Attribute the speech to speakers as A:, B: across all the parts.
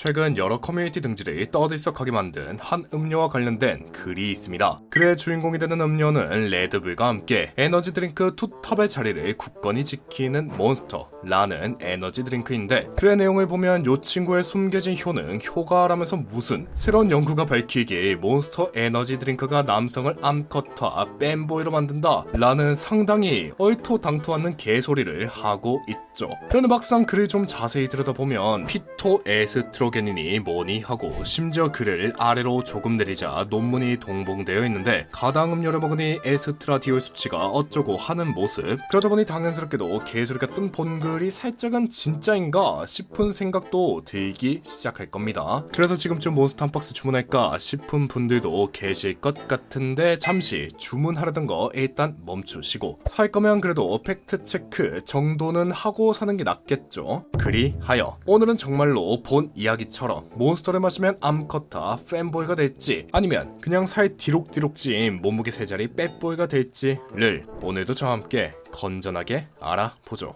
A: 최근 여러 커뮤니티 등지를 떠들썩하게 만든 한 음료와 관련된 글이 있습니다. 글의 주인공이 되는 음료는 레드불과 함께 에너지 드링크 투탑의 자리를 굳건히 지키는 몬스터라는 에너지 드링크인데, 글의 내용을 보면 요 친구의 숨겨진 효능 효과라면서 무슨 새로운 연구가 밝히기에 몬스터 에너지 드링크가 남성을 암컷화 뺀보이로 만든다 라는 상당히 얼토당토 않는 개소리를 하고 있죠. 그런데 막상 글을 좀 자세히 들여다보면 피토에스트로겐이니 뭐니 하고 심지어 글을 아래로 조금 내리자 논문이 동봉되어 있는데, 가당 음료를 먹으니 에스트라디올 수치가 어쩌고 하는 모습, 그러다 보니 당연스럽게도 개소리 같은 본 글이 살짝은 진짜인가 싶은 생각도 들기 시작할 겁니다. 그래서 지금쯤 몬스터 한 박스 주문할까 싶은 분들도 계실 것 같은데, 잠시 주문하려던 거 일단 멈추시고 살 거면 그래도 팩트 체크 정도는 하고 사는 게 낫겠죠. 그리하여 오늘은 정말로 본 이야기처럼 몬스터를 마시면 암컷화 팬보이가 될지, 아니면 그냥 살 디록디록 찐 몸무게 세 자리 빼보이가 될지를 오늘도 저와 함께 건전하게 알아보죠.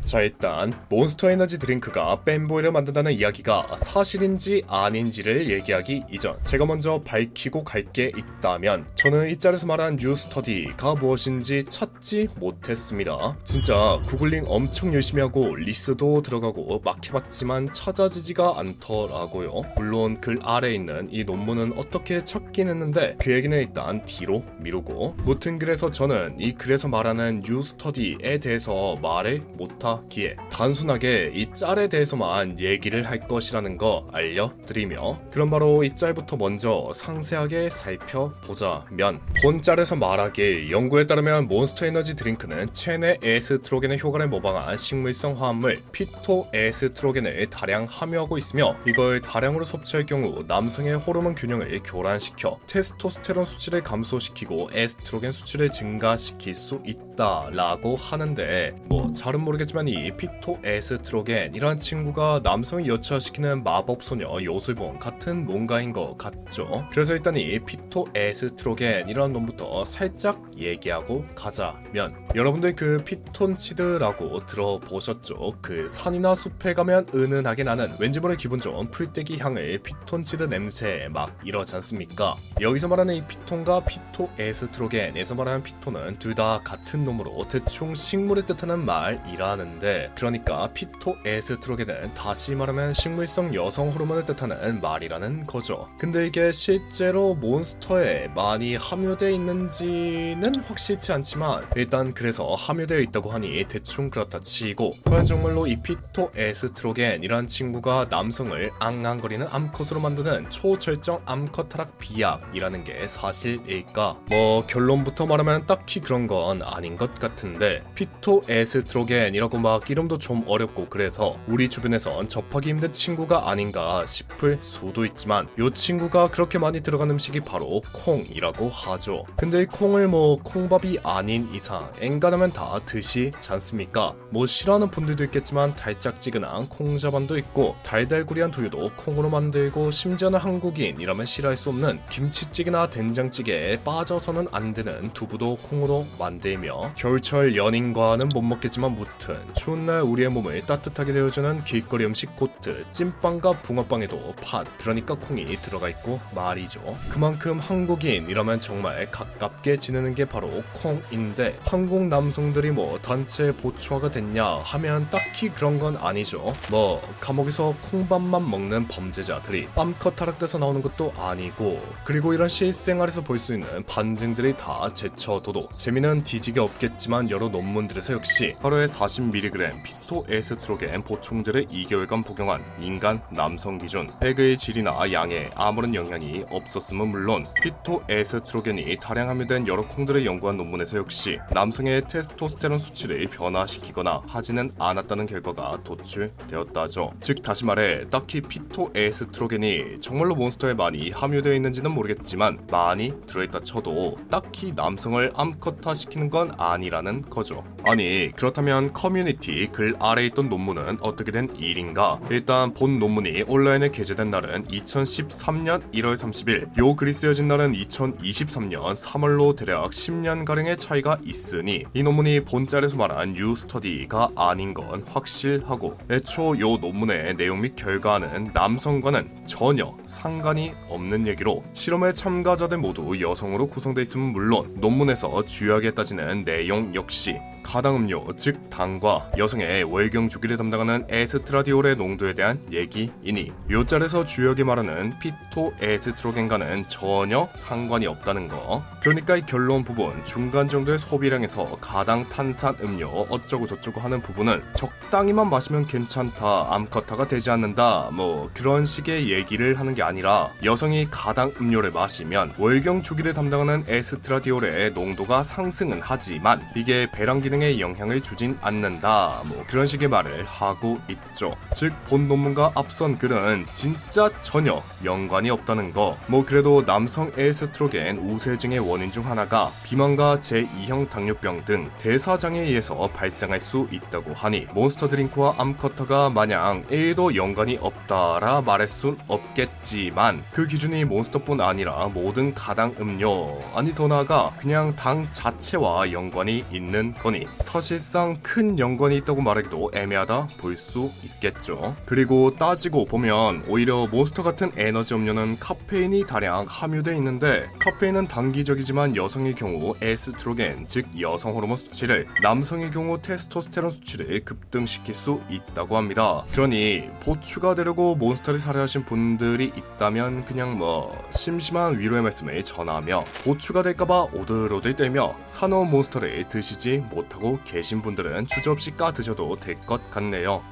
A: 자, 일단 몬스터 에너지 드링크가 뺀보이를 만든다는 이야기가 사실인지 아닌지를 얘기하기 이전, 제가 먼저 밝히고 갈 게 있다면, 저는 이 짤에서 말한 뉴스터디가 무엇인지 찾지 못했습니다. 진짜 구글링 엄청 열심히 하고 리스도 들어가고 막 해봤지만 찾아지지가 않더라고요. 물론 글 아래에 있는 이 논문은 어떻게 찾긴 했는데 그 얘기는 일단 뒤로 미루고, 무튼 그래서 저는 이 글에서 말하는 뉴스터디에 대해서 말을 못하 기에 단순하게 이 짤에 대해서만 얘기를 할 것이라는 거 알려드리며, 그럼 바로 이 짤부터 먼저 상세하게 살펴보자면, 본 짤에서 말하길 연구에 따르면 몬스터 에너지 드링크는 체내 에스트로겐의 효과를 모방한 식물성 화합물 피토에스트로겐을 다량 함유하고 있으며, 이걸 다량으로 섭취할 경우 남성의 호르몬 균형을 교란시켜 테스토스테론 수치를 감소시키고 에스트로겐 수치를 증가시킬 수 있다라고 하는데, 뭐 잘은 모르겠지만 이 피토에스트로겐 이란 친구가 남성을 여차시키는 마법소녀 요술봉 같은 뭔가인 것 같죠. 그래서 일단 이 피토에스트로겐 이런 놈부터 살짝 얘기하고 가자면, 여러분들 그 피톤치드라고 들어보셨죠? 그 산이나 숲에 가면 은은하게 나는 왠지 모를 기분 좋은 풀떼기 향을 피톤치드 냄새 막 이러지 않습니까? 여기서 말하는 이 피톤과 피토에스트로겐에서 말하는 피톤은 둘 다 같은 놈으로 대충 식물을 뜻하는 말이라는데, 그러니까 피토에스트로겐은 다시 말하면 식물성 여성 호르몬을 뜻하는 말이라는 거죠. 근데 이게 실제로 몬스터에 많이 함유되어 있는지는 확실치 않지만, 일단 그래서 함유되어 있다고 하니 대충 그렇다 치고, 과연 정말로 이 피토에스트로겐이란 친구가 남성을 앙앙거리는 암컷으로 만드는 초절정 암컷 타락 비약이라는 게 사실일까? 뭐 결론부터 말하면 딱히 그런 건 아닌 것 같은데, 피토에스트로겐이라고 막 이름도 좀 어렵고 그래서 우리 주변에선 접하기 힘든 친구가 아닌가 싶을 수도 있지만, 요 친구가 그렇게 많이 들어간 음식이 바로 콩이라고 하죠. 근데 이 콩을 뭐 콩밥이 아닌 이상 엔간하면 다 드시지 않습니까? 뭐 싫어하는 분들도 있겠지만 달짝지근한 콩자반도 있고, 달달구리한 두유도 콩으로 만들고, 심지어는 한국인이라면 싫어할 수 없는 김치찌개나 된장찌개에 빠져서는 안 되는 두부도 콩으로 만들며, 겨울철 연인과는 못 먹겠지만 무튼 추운 날 우리의 몸을 따뜻하게 데워주는 길거리 음식 코트 찐빵과 붕어빵에도 팥, 그러니까 콩이 들어가 있고 말이죠. 그만큼 한국인이라면 정말 가깝게 지내는 게 바로 콩인데, 한국 남성들이 뭐 단체 보초화가 됐냐 하면 딱히 그런 건 아니죠. 뭐 감옥에서 콩밥만 먹는 범죄자들이 빰컷 타락돼서 나오는 것도 아니고, 그리고 이런 실생활에서 볼 수 있는 반증들이 다 제쳐둬도 재미는 뒤지게 없겠지만, 여러 논문들에서 역시 하루에 40mg 피토에스트로겐 보충제를 2개월간 복용한 인간 남성 기준 핵의 질이나 양에 아무런 영향이 없었음은 물론, 피토에스트로겐이 다량 함유된 여러 콩들을 연구한 논문에서 역시 남성의 테스토스테론 수치를 변화시키거나 하지는 않았다는 결과가 도출되었다죠. 즉 다시 말해, 딱히 피토에스트로겐이 정말로 몬스터에 많이 함유되어 있는지는 모르겠지만 많이 들어있다 쳐도 딱히 남성을 암컷화시키는 건 아니라는 거죠. 아니 그렇다면 커뮤니티 커뮤니티 글 아래에 있던 논문은 어떻게 된 일인가? 일단 본 논문이 온라인에 게재된 날은 2013년 1월 30일, 요 글이 쓰여진 날은 2023년 3월로 대략 10년가량의 차이가 있으니 이 논문이 본짤에서 말한 뉴스터디가 아닌 건 확실하고, 애초 요 논문의 내용 및 결과는 남성과는 전혀 상관이 없는 얘기로 실험의 참가자들 모두 여성으로 구성되어 있음은 물론 논문에서 주요하게 따지는 내용 역시 가당음료 즉 당과 여성의 월경 주기를 담당하는 에스트라디올의 농도에 대한 얘기이니 요 짤에서 주요하게 말하는 피토에스트로겐과는 전혀 상관이 없다는 거. 그러니까 이 결론 부분 중간 정도의 소비량에서 가당 탄산음료 어쩌고 저쩌고 하는 부분은 적당히만 마시면 괜찮다, 암컷화가 되지 않는다, 뭐 그런 식의 얘기를 하는 게 아니라 여성이 가당 음료를 마시면 월경 주기를 담당하는 에스트라디올의 농도가 상승은 하지만 이게 배랑 기능에 영향을 주진 않는다, 뭐 그런 식의 말을 하고 있죠. 즉 본 논문과 앞선 글은 진짜 전혀 연관이 없다는 거. 뭐 그래도 남성 에스트로겐 우세증의 원인 중 하나가 비만과 제2형 당뇨병 등 대사장애에 의해서 발생할 수 있다고 하니 몬스터 드링크와 암컷터가 마냥 1도 연관이 없다라 말할 순 없겠지만 그 기준이 몬스터뿐 아니라 모든 가당 음료, 아니 더 나아가 그냥 당 자체와 연관이 있는 거니 사실상 큰 연관이 있다고 말하기도 애매하다 볼 수 있겠죠. 그리고 따지고 보면 오히려 몬스터 같은 에너지 음료는 카페인이 다량 함유되어 있는데 카페인은 단기적이지만 여성의 경우 에스트로겐 즉 여성 호르몬 수치를, 남성의 경우 테스토스테론 수치를 급등시킬 수 있다고 합니다. 그러니 보추가 되려고 몬스터를 살해하신 분들이 있다면 그냥 뭐 심심한 위로의 말씀을 전하며 보추가 될까봐 오들오들 떨며 사놓은 몬스터를 드시지 못하고 계신 분들은 주저없이 까 드셔도 될 것 같네요.